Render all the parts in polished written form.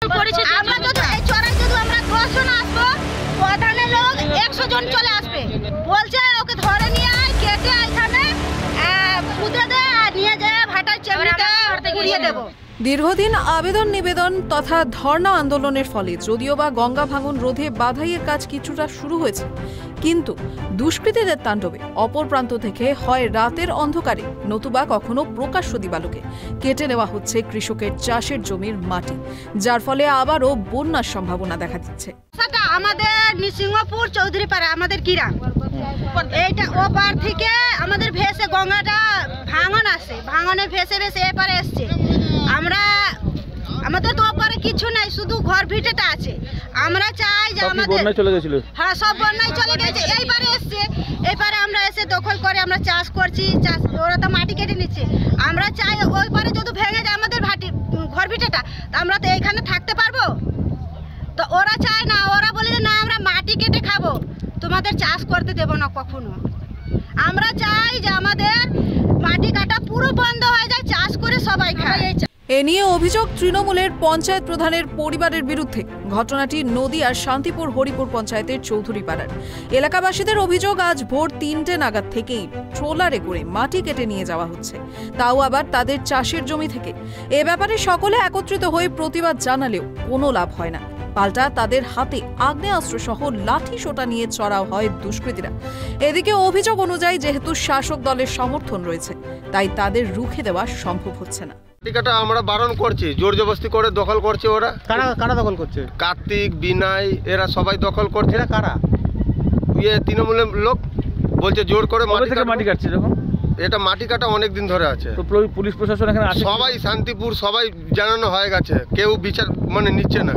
আমরা যদি এই চড়াই যদি আমরা 10 জন আসবো, প্রধানের লোক 100 জন চলে আসবে, বলছে ওকে ধরে নিয়ে আয়, কেটে এখানে পুঁতে দে, নিয়ে যায় ভাটার চেমড়িতে পুড়িয়ে দেবো। দীর্ঘদিন আবেদন নিবেদন তথা ধর্ণা আন্দোলনের ফলে যদিও বা গঙ্গা ভাঙন রোধে বাধাইয়ের কাজ কিছুটা শুরু হয়েছে, কিন্তু দুষ্কৃতীদের তাণ্ডবে অপর প্রান্ত থেকে হয় রাতের অন্ধকারে নতুবা কখনো প্রকাশ্য দিবালোকে কেটে নেওয়া হচ্ছে কৃষকের চাষের জমির মাটি, যার ফলে আবারও বন্যার সম্ভাবনা দেখা দিচ্ছে। আমাদের নৃসিংহপুর চৌধুরীপাড়া আমাদের গ্রাম, এইটা ওপার থেকে আমাদের ভেসে গঙ্গাটা ভাঙন আসে, ভাঙনে ভেসে ভেসে এপারে এসছে। আমাদের তো ওপারে কিছু নাই, শুধু ঘর ভিটেটা আছে। আমরা চাই যে আমাদের হ্যাঁ সব বন্যায় চলে গেছে, এইবারে এসছে, এইবারে আমরা এসে দখল করে আমরা চাষ করছি, ওরা তো মাটি কেটে নিচ্ছে। আমরা চাই ওই পারে যদি ভেঙে যায় আমাদের ঘর ভিটেটা, আমরা তো এইখানে থাকতে পারবো? তো ওরা চায় না, ওরা বলে যে না আমরা মাটি কেটে খাবো, তোমাদের চাষ করতে দেব না কখনো। আমরা চাই যে আমাদের মাটি কাটা পুরো বন্ধ হয়ে যায়, চাষ করে সবাই খায়। এ নিয়ে অভিযোগ তৃণমূলের পঞ্চায়েত প্রধানের পরিবারের বিরুদ্ধে। ঘটনাটি নদিয়ার শান্তিপুর হরিপুর পঞ্চায়েতের চৌধুরীপাড়ার। এলাকাবাসীদের অভিযোগ আজ ভোর 3টে নাগাদ থেকেই ট্রলারে করে মাটি কেটে নিয়ে যাওয়া হচ্ছে, তাও আবার তাদের চাষের জমি থেকে। এ ব্যাপারে সকলে একত্রিত হয়ে প্রতিবাদ জানালেও কোনো লাভ হয় না, পাল্টা তাদের হাতে আগ্নেয়াস্ত্র সহ লাঠি সোটা নিয়ে চড়াও হয় দুষ্কৃতীরা। এদিকে অভিযোগ অনুযায়ী যেহেতু শাসক দলের সমর্থন রয়েছে, তাই তাদের রুখে দেওয়া সম্ভব হচ্ছে না। টিকাটা আমরা বারণ করছি, জোর জবরদস্তি করে দখল করছে ওরা। কারা দখল করছে? কার্তিক, বিনয়, এরা সবাই দখল করছে। এরা কারা? তৃণমূলের লোক বলছে জোর করে মাটি কাটছে। যখন এটা মাটি কাটা অনেক দিন ধরে আছে, তো পুলিশ প্রশাসন এখানে আছে, সবাই শান্তিপুর সবাই জানানো হয়ে গেছে, কেউ বিচার নিচ্ছে না।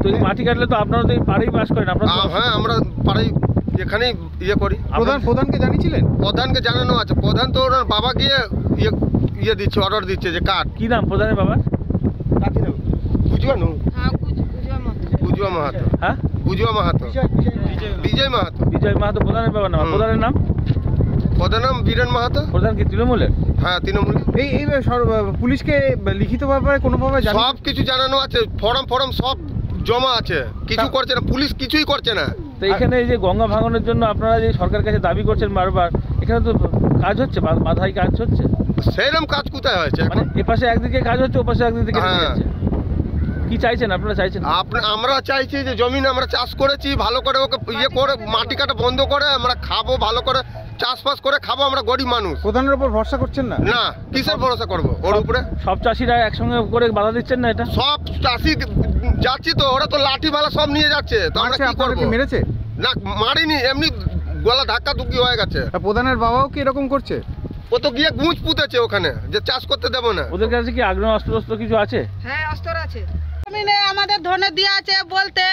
তো এই মাটি কাটলে তো আপনারা তো এই পাড়েই বাস করেন? হ্যাঁ, আমরা পাড়াই এখানেই করি। প্রধানকে জানিয়েছিলেন? প্রধানকে জানানো আছে, প্রধান তো ওনার বাবা গিয়ে দিচ্ছে, অর্ডার দিচ্ছে যে কাট। কি নাম প্রধানের বাবা? বুঝুয়া মাহাতো। হ্যাঁ, বুঝুয়া মাহাতো, বিজয় মাহাতো। বিজয় মাহাতো প্রধানের বাবার নাম? প্রধানের নাম? প্রধান নাম বীরেন মাহাতো। প্রধান কি তৃণমূলের? হ্যাঁ, তৃণমূল। এই পুলিশকে লিখিতভাবে কোনোভাবে সব কিছু জানানো আছে, ফর্ম সব জমা আছে, কিছু করছে না পুলিশ, কিছুই করছে না। তো এখানে এই যে গঙ্গা ভাঙনের জন্য আপনারা যে সরকারের কাছে দাবি করছেন বারবার, এখানে তো কাজ হচ্ছে, বাধাই কাজ হচ্ছে। সেইরকম কাজ কোথায় হয়েছে? মানে এপাশে একদিকে কাজ হচ্ছে, ওপাশে একদিকে কি চাইছেন আপনারা? চাইছেন আমরা চাইছি যে জমিন আমরা চাষ করেছি, ভালো করে ওকে করে মাটি কাটা বন্ধ করে আমরা খাবো, ভালো করে চাষবাস করে খাবো। আমরা গরিব মানুষ। প্রধানের উপর ভরসা করছেন না? না, কিসের ভরসা করবো ওর উপরে? সব চাষিরা একসঙ্গে করে বাধা দিচ্ছেন না? এটা সব চাষি যাচ্ছি তো, ওরা তো লাঠি ভালা সব নিয়ে যাচ্ছে, তো আমরা কি করবো? মেরেছে না, মারিনি, এমনি গলা ধাক্কা ধুকি হয়ে গেছে। প্রধানের বাবাও কি এরকম করছে? ও তো গিয়ে গুঁজ পুঁতেছে ওখানে, যে চাষ করতে দেবো না। ওদের কাছে কি আগ্নেয়াস্ত্র কিছু আছে? হ্যাঁ, অস্ত্র আছে। আমাদের ধনে দিয়ে আছে বলতে,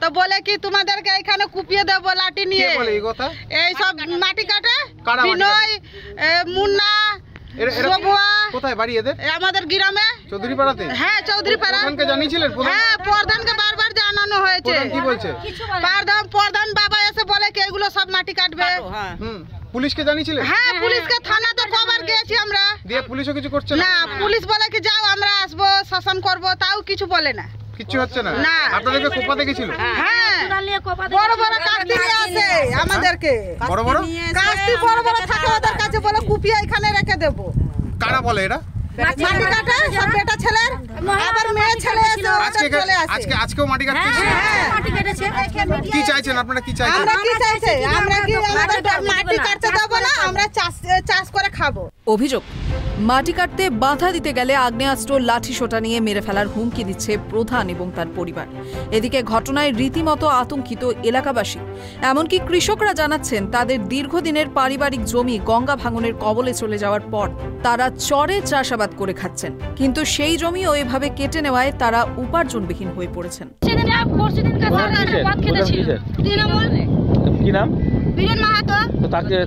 তো বলে কি তোমাদেরকে এখানে কুপিয়ে দেবো লাঠি নিয়ে। এই সব মাটি কাটে বিনয়, মুন্না, কোথায় বাড়ি এদের? আমাদের গ্রামে চৌধুরীপাড়াতে। হ্যাঁ, চৌধুরীপাড়া। প্রধানকে জানিয়েছিলেন? হ্যাঁ, প্রধানকে বারবার জানানো হয়েছে। কি বলছে? প্রধান বাবা এসে বলে কি এগুলো সব মাটি কাটবে। পুলিশকে জানিয়েছিলেন? হ্যাঁ, পুলিশকে থানা তো কবার গিয়েছি আমরা। দিয়ে পুলিশও কিছু করছে না? পুলিশ বলে কি যাও আমরা আসবো, শাসন করবো, তাও কিছু বলে না। কিছু হচ্ছে না? না। আপনাদেরকে কোপাতে গেছিল? হ্যাঁ, বড় বড় কাস্তি নিয়ে আসে আমাদেরকে। বড় বড় কাস্তি বড় বড় থাকে ওদের কাছে, বলে কুপিয়ে এখানে রেখে দেবো। কারা বলে এরা? মাটি কাটে সব বেটা ছেলের, আবার মেয়ে ছেলে এসে চলে আসে। আজকেও মাটি কাটছে? হ্যাঁ, মাটি কেটেছে। কি চাইছেন আপনারা? কি চাইছেন? আমরা কি চাইছে? আমরা কি আমাদের মাটি কাটতে দেব না, আমরা চাষ করে খাবো। অভিযোগ, মাটি কাটতে বাধা দিতে গেলে আগ্নেয়াস্ত্র লাঠি সোটা নিয়ে মেরে ফেলার হুমকি দিচ্ছে প্রধান এবং তার পরিবার। এদিকে ঘটনায় রীতিমতো আতঙ্কিত এলাকাবাসী। এমনকি কৃষকরা জানাচ্ছেন তাদের দীর্ঘদিনের পারিবারিক জমি গঙ্গা ভাঙনের কবলে চলে যাওয়ার পর তারা চরে চাষাবাদ করে খাচ্ছেন, কিন্তু সেই জমিও এভাবে কেটে নেওয়ায় তারা উপার্জনবিহীন হয়ে পড়েছেন। কি নাম? বীরেন মাহাতো।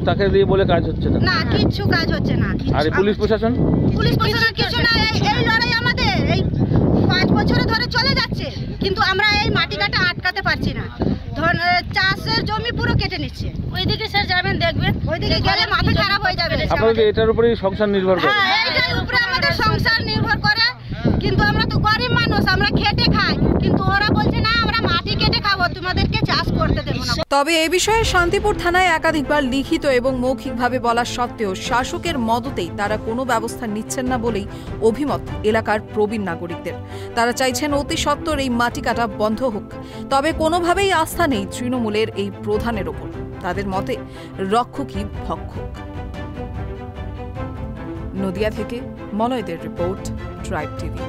তাকে দিয়ে বলে কাজ হচ্ছে না? না, কিছু কাজ হচ্ছে না। আর পুলিশ প্রশাসন কিছু না। এই লড়াই আমাদের এই 5 বছর ধরে চলে যাচ্ছে, কিন্তু আমরা এই মাটি কাটা আটকাতে পারছি না। চাষের জমি পুরো কেটে নিচ্ছে। ওইদিকে স্যার যাবেন, দেখবেন, ওইদিকে গেলে মাথা খারাপ হয়ে যাবে। আপনাদের এটার উপরেই সংসার নির্ভর করে? হ্যাঁ, এইটার উপরে আমাদের সংসার নির্ভর করে, কিন্তু আমরা তো গরিব মানুষ, আমরা খেটে খাই। কাটতে দেবো না। তবে এ বিষয়ে শান্তিপুর থানায় একাধিকবার লিখিত এবং মৌখিকভাবে বলা সত্ত্বেও শাসকের মদতেই তারা কোনো ব্যবস্থা নিচ্ছেন না বলেই অভিমত এলাকার প্রবীণ নাগরিকদের। তারা চাইছেন অতি সত্বর এই মাটি কাটা বন্ধ হোক। তবে কোনোভাবেই আস্থা নেই তৃণমূলের এই প্রধানের ওপর। তাদের মতে রক্ষকই ভক্ষক। নদিয়া থেকে মলয়দের রিপোর্ট, ট্রাইব টিভি।